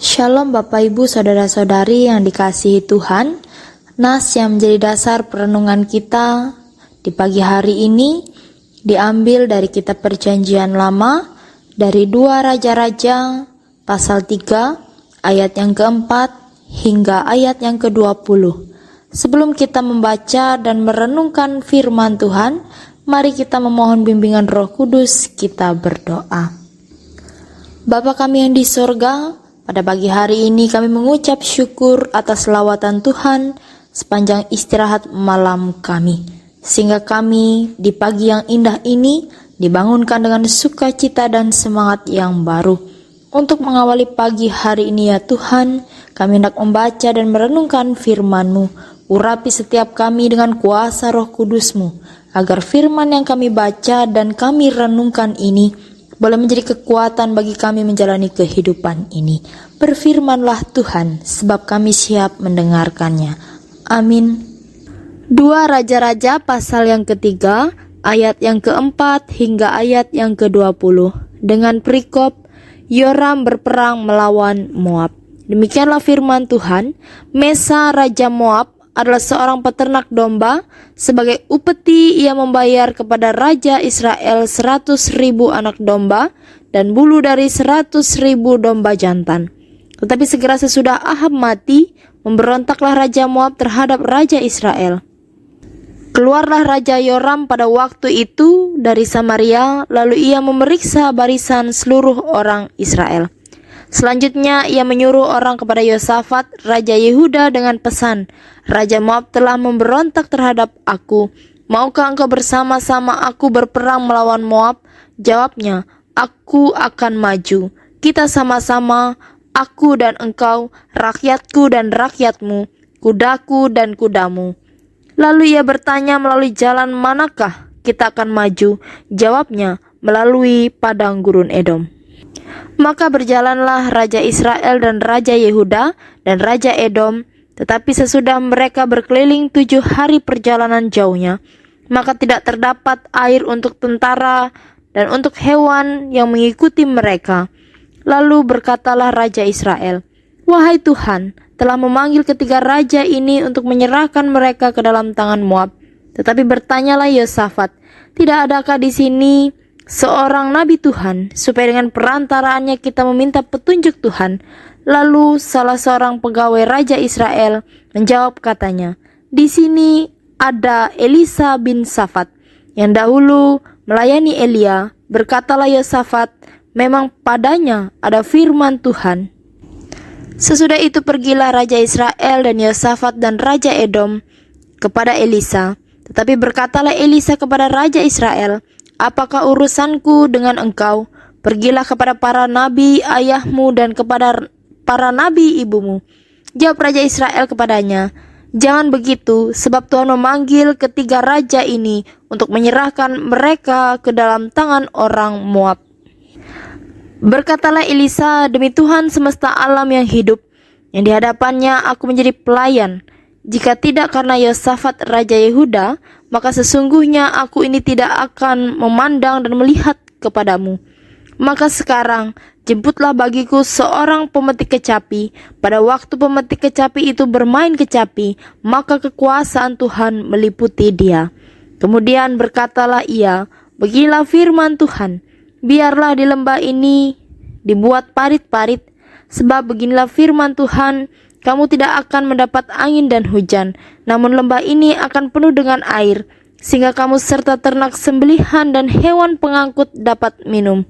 Shalom Bapak Ibu Saudara-saudari yang dikasihi Tuhan. Nas yang menjadi dasar perenungan kita di pagi hari ini diambil dari kitab Perjanjian Lama, dari 2 Raja-Raja pasal 3 ayat yang keempat hingga ayat yang ke-20. Sebelum kita membaca dan merenungkan firman Tuhan, mari kita memohon bimbingan Roh Kudus. Kita berdoa. Bapa kami yang di sorga, pada pagi hari ini kami mengucap syukur atas lawatan Tuhan sepanjang istirahat malam kami, sehingga kami di pagi yang indah ini dibangunkan dengan sukacita dan semangat yang baru. Untuk mengawali pagi hari ini ya Tuhan, kami hendak membaca dan merenungkan firman-Mu. Urapi setiap kami dengan kuasa Roh Kudus-Mu, agar firman yang kami baca dan kami renungkan ini boleh menjadi kekuatan bagi kami menjalani kehidupan ini. Berfirmanlah Tuhan, sebab kami siap mendengarkannya. Amin. 2 Raja-Raja pasal yang ketiga, ayat yang keempat hingga ayat yang ke-20. Dengan perikop, Yoram berperang melawan Moab. Demikianlah firman Tuhan, Mesa Raja Moab adalah seorang peternak domba. Sebagai upeti ia membayar kepada Raja Israel 100.000 anak domba dan bulu dari 100.000 domba jantan. Tetapi segera sesudah Ahab mati, memberontaklah Raja Moab terhadap Raja Israel. Keluarlah Raja Yoram pada waktu itu dari Samaria, lalu ia memeriksa barisan seluruh orang Israel. Selanjutnya ia menyuruh orang kepada Yosafat, Raja Yehuda dengan pesan, Raja Moab telah memberontak terhadap aku. Maukah engkau bersama-sama aku berperang melawan Moab? Jawabnya, aku akan maju. Kita sama-sama, aku dan engkau, rakyatku dan rakyatmu, kudaku dan kudamu. Lalu ia bertanya, melalui jalan manakah kita akan maju? Jawabnya, melalui padang gurun Edom. Maka berjalanlah Raja Israel dan Raja Yehuda dan Raja Edom. Tetapi sesudah mereka berkeliling 7 hari perjalanan jauhnya, maka tidak terdapat air untuk tentara dan untuk hewan yang mengikuti mereka. Lalu berkatalah Raja Israel, wahai Tuhan, telah memanggil ketiga raja ini untuk menyerahkan mereka ke dalam tangan Moab. Tetapi bertanyalah Yosafat, tidak adakah di sini seorang nabi Tuhan, supaya dengan perantaraannya kita meminta petunjuk Tuhan? Lalu salah seorang pegawai Raja Israel menjawab katanya, di sini ada Elisa bin Safat yang dahulu melayani Elia. Berkatalah Yosafat, memang padanya ada firman Tuhan. Sesudah itu pergilah Raja Israel dan Yosafat dan Raja Edom kepada Elisa. Tetapi berkatalah Elisa kepada Raja Israel, apakah urusanku dengan engkau? Pergilah kepada para nabi ayahmu dan kepada para nabi ibumu. Jawab Raja Israel kepadanya, jangan begitu, sebab Tuhan memanggil ketiga raja ini untuk menyerahkan mereka ke dalam tangan orang Moab. Berkatalah Elisa, demi Tuhan semesta alam yang hidup, yang di hadapannya aku menjadi pelayan, jika tidak karena Yosafat Raja Yehuda, maka sesungguhnya aku ini tidak akan memandang dan melihat kepadamu. Maka sekarang jemputlah bagiku seorang pemetik kecapi. Pada waktu pemetik kecapi itu bermain kecapi, maka kekuasaan Tuhan meliputi dia. Kemudian berkatalah ia, beginilah firman Tuhan, biarlah di lembah ini dibuat parit-parit, sebab beginilah firman Tuhan, kamu tidak akan mendapat angin dan hujan, namun lembah ini akan penuh dengan air, sehingga kamu serta ternak sembelihan dan hewan pengangkut dapat minum.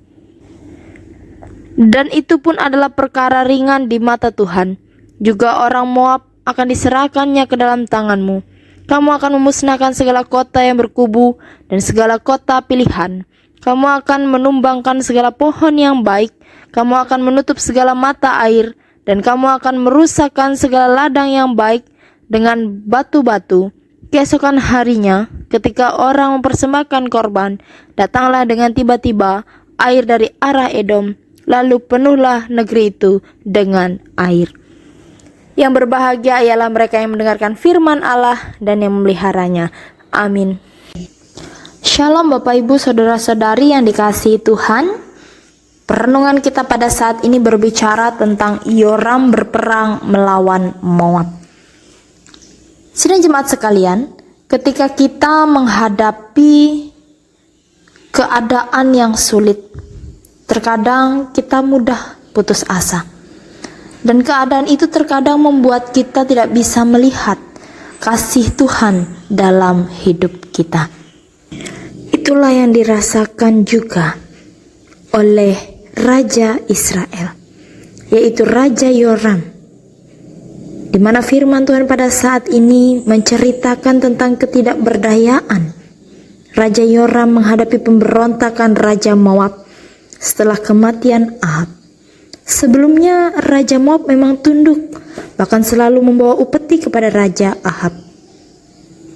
Dan itu pun adalah perkara ringan di mata Tuhan. Juga orang Moab akan diserahkannya ke dalam tanganmu. Kamu akan memusnahkan segala kota yang berkubu dan segala kota pilihan. Kamu akan menumbangkan segala pohon yang baik. Kamu akan menutup segala mata air. Dan kamu akan merusakkan segala ladang yang baik dengan batu-batu. Keesokan harinya, ketika orang mempersembahkan korban, datanglah dengan tiba-tiba air dari arah Edom. Lalu penuhlah negeri itu dengan air. Yang berbahagia ialah mereka yang mendengarkan firman Allah dan yang memeliharanya. Amin. Shalom Bapak Ibu Saudara-saudari yang dikasihi Tuhan. Perenungan kita pada saat ini berbicara tentang Yoram berperang melawan Moab. Sidang jemaat sekalian, ketika kita menghadapi keadaan yang sulit, terkadang kita mudah putus asa. Dan keadaan itu terkadang membuat kita tidak bisa melihat kasih Tuhan dalam hidup kita. Itulah yang dirasakan juga oleh Raja Israel, yaitu Raja Yoram, di mana firman Tuhan pada saat ini menceritakan tentang ketidakberdayaan Raja Yoram menghadapi pemberontakan Raja Moab setelah kematian Ahab. Sebelumnya Raja Moab memang tunduk, bahkan selalu membawa upeti kepada Raja Ahab.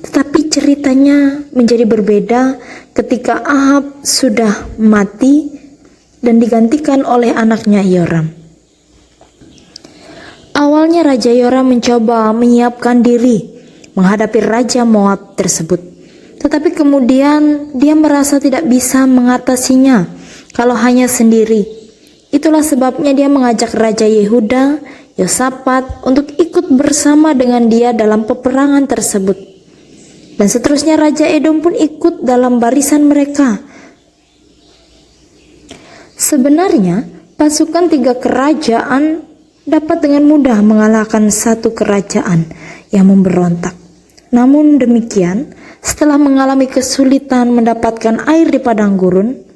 Tetapi ceritanya menjadi berbeda ketika Ahab sudah mati dan digantikan oleh anaknya Yoram. Awalnya Raja Yoram mencoba menyiapkan diri menghadapi Raja Moab tersebut. Tetapi kemudian dia merasa tidak bisa mengatasinya kalau hanya sendiri. Itulah sebabnya dia mengajak Raja Yehuda, Yosafat untuk ikut bersama dengan dia dalam peperangan tersebut. Dan seterusnya Raja Edom pun ikut dalam barisan mereka. Sebenarnya, pasukan 3 kerajaan dapat dengan mudah mengalahkan satu kerajaan yang memberontak. Namun demikian, setelah mengalami kesulitan mendapatkan air di padang gurun,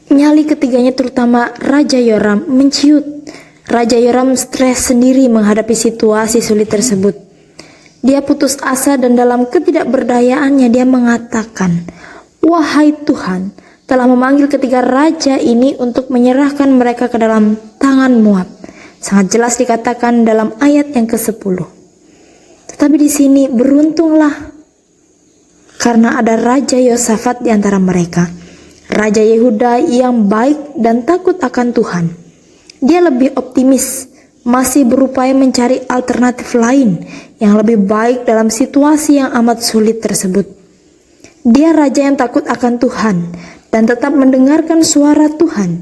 nyali ketiganya terutama Raja Yoram menciut. Raja Yoram stres sendiri menghadapi situasi sulit tersebut. Dia putus asa dan dalam ketidakberdayaannya dia mengatakan, "Wahai Tuhan, telah memanggil ketiga raja ini untuk menyerahkan mereka ke dalam tangan Moab." Sangat jelas dikatakan dalam ayat yang ke-10. Tetapi di sini beruntunglah karena ada Raja Yosafat di antara mereka, Raja Yehuda yang baik dan takut akan Tuhan. Dia lebih optimis, masih berupaya mencari alternatif lain yang lebih baik dalam situasi yang amat sulit tersebut. Dia raja yang takut akan Tuhan dan tetap mendengarkan suara Tuhan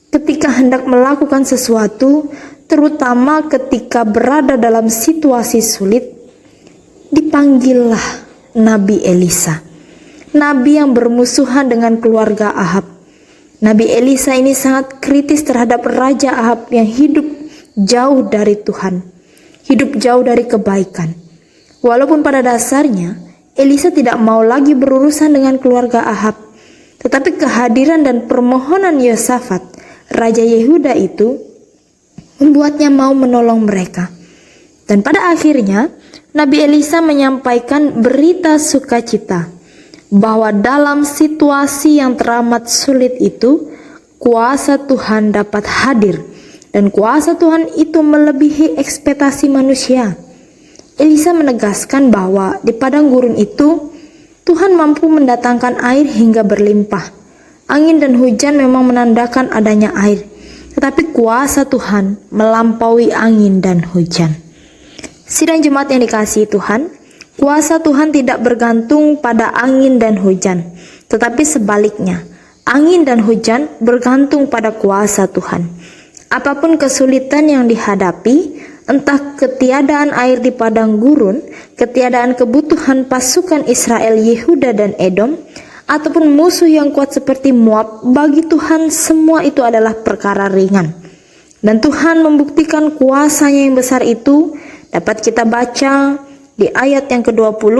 ketika hendak melakukan sesuatu, terutama ketika berada dalam situasi sulit. Dipanggillah Nabi Elisa, nabi yang bermusuhan dengan keluarga Ahab. Nabi Elisa ini sangat kritis terhadap Raja Ahab yang hidup jauh dari Tuhan, hidup jauh dari kebaikan. Walaupun pada dasarnya Elisa tidak mau lagi berurusan dengan keluarga Ahab, tetapi kehadiran dan permohonan Yosafat, Raja Yehuda itu membuatnya mau menolong mereka. Dan pada akhirnya Nabi Elisa menyampaikan berita sukacita bahwa dalam situasi yang teramat sulit itu kuasa Tuhan dapat hadir, dan kuasa Tuhan itu melebihi ekspektasi manusia. Elisa menegaskan bahwa di padang gurun itu Tuhan mampu mendatangkan air hingga berlimpah. Angin dan hujan memang menandakan adanya air, tetapi kuasa Tuhan melampaui angin dan hujan. Sidang jemaat yang dikasihi Tuhan, kuasa Tuhan tidak bergantung pada angin dan hujan, tetapi sebaliknya, angin dan hujan bergantung pada kuasa Tuhan. Apapun kesulitan yang dihadapi, entah ketiadaan air di padang gurun, ketiadaan kebutuhan pasukan Israel, Yehuda dan Edom, ataupun musuh yang kuat seperti Moab, bagi Tuhan semua itu adalah perkara ringan. Dan Tuhan membuktikan kuasa-Nya yang besar itu dapat kita baca di ayat yang ke-20.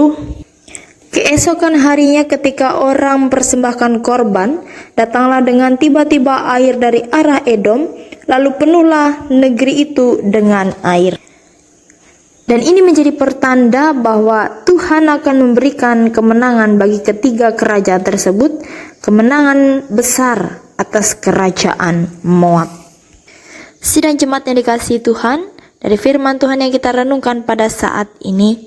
Keesokan harinya ketika orang mempersembahkan korban, datanglah dengan tiba-tiba air dari arah Edom, lalu penuhlah negeri itu dengan air. Dan ini menjadi pertanda bahwa Tuhan akan memberikan kemenangan bagi ketiga kerajaan tersebut, kemenangan besar atas kerajaan Moab. Sidang jemaat yang dikasihi Tuhan, dari firman Tuhan yang kita renungkan pada saat ini,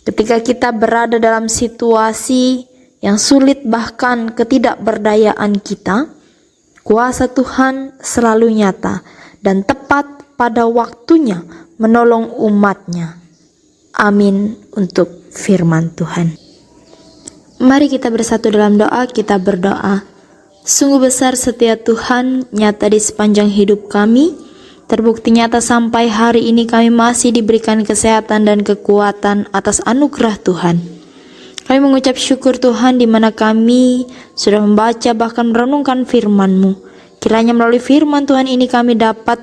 ketika kita berada dalam situasi yang sulit bahkan ketidakberdayaan kita, kuasa Tuhan selalu nyata dan tepat pada waktunya menolong umat-Nya. Amin untuk firman Tuhan. Mari kita bersatu dalam doa, kita berdoa. Sungguh besar setia Tuhan, nyata di sepanjang hidup kami. Terbukti nyata sampai hari ini kami masih diberikan kesehatan dan kekuatan atas anugerah Tuhan. Kami mengucap syukur Tuhan di mana kami sudah membaca bahkan merenungkan firman-Mu. Kiranya melalui firman Tuhan ini kami dapat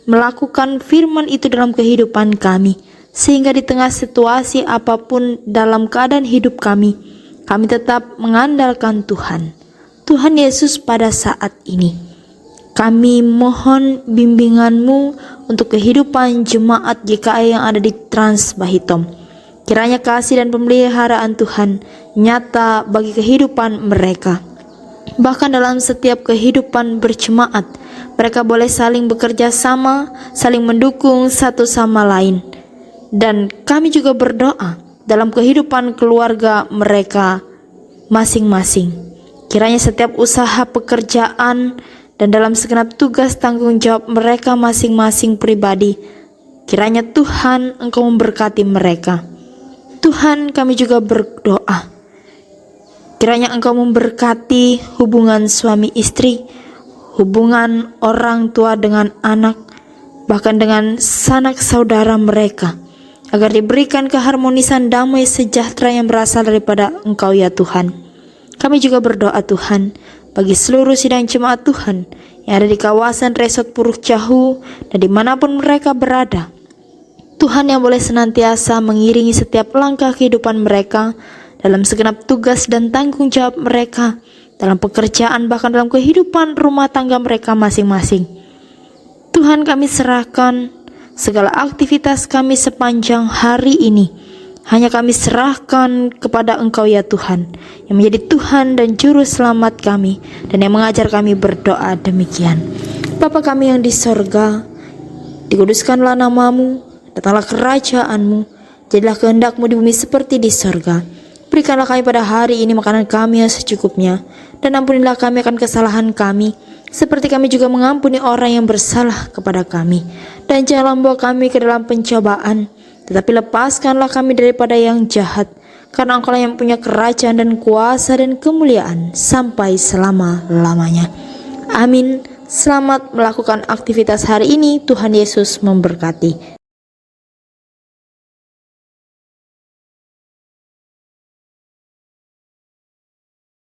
melakukan firman itu dalam kehidupan kami. Sehingga di tengah situasi apapun dalam keadaan hidup kami tetap mengandalkan Tuhan. Tuhan Yesus pada saat ini. Kami mohon bimbingan-Mu untuk kehidupan jemaat GKI yang ada di Trans Bahitom. Kiranya kasih dan pemeliharaan Tuhan nyata bagi kehidupan mereka. Bahkan dalam setiap kehidupan berjemaat, mereka boleh saling bekerja sama, saling mendukung satu sama lain. Dan kami juga berdoa dalam kehidupan keluarga mereka masing-masing. Kiranya setiap usaha pekerjaan dan dalam segenap tugas tanggung jawab mereka masing-masing pribadi, kiranya Tuhan Engkau memberkati mereka. Tuhan, kami juga berdoa, kiranya Engkau memberkati hubungan suami istri, hubungan orang tua dengan anak, bahkan dengan sanak saudara mereka, agar diberikan keharmonisan damai sejahtera yang berasal daripada Engkau ya Tuhan. Kami juga berdoa Tuhan, bagi seluruh sidang jemaat Tuhan yang ada di kawasan Resort Puruk Jahu dan dimanapun mereka berada. Tuhan yang boleh senantiasa mengiringi setiap langkah kehidupan mereka dalam segenap tugas dan tanggung jawab mereka, dalam pekerjaan bahkan dalam kehidupan rumah tangga mereka masing-masing. Tuhan, kami serahkan segala aktivitas kami sepanjang hari ini, hanya kami serahkan kepada Engkau ya Tuhan, yang menjadi Tuhan dan Juru Selamat kami, dan yang mengajar kami berdoa demikian. Bapa kami yang di sorga, dikuduskanlah nama-Mu, datanglah kerajaan-Mu, jadilah kehendak-Mu di bumi seperti di sorga. Berikanlah kami pada hari ini makanan kami yang secukupnya, dan ampunilah kami akan kesalahan kami, seperti kami juga mengampuni orang yang bersalah kepada kami. Dan janganlah membawa kami ke dalam pencobaan, tetapi lepaskanlah kami daripada yang jahat, karena Engkau yang punya kerajaan dan kuasa dan kemuliaan sampai selama-lamanya. Amin. Selamat melakukan aktivitas hari ini. Tuhan Yesus memberkati.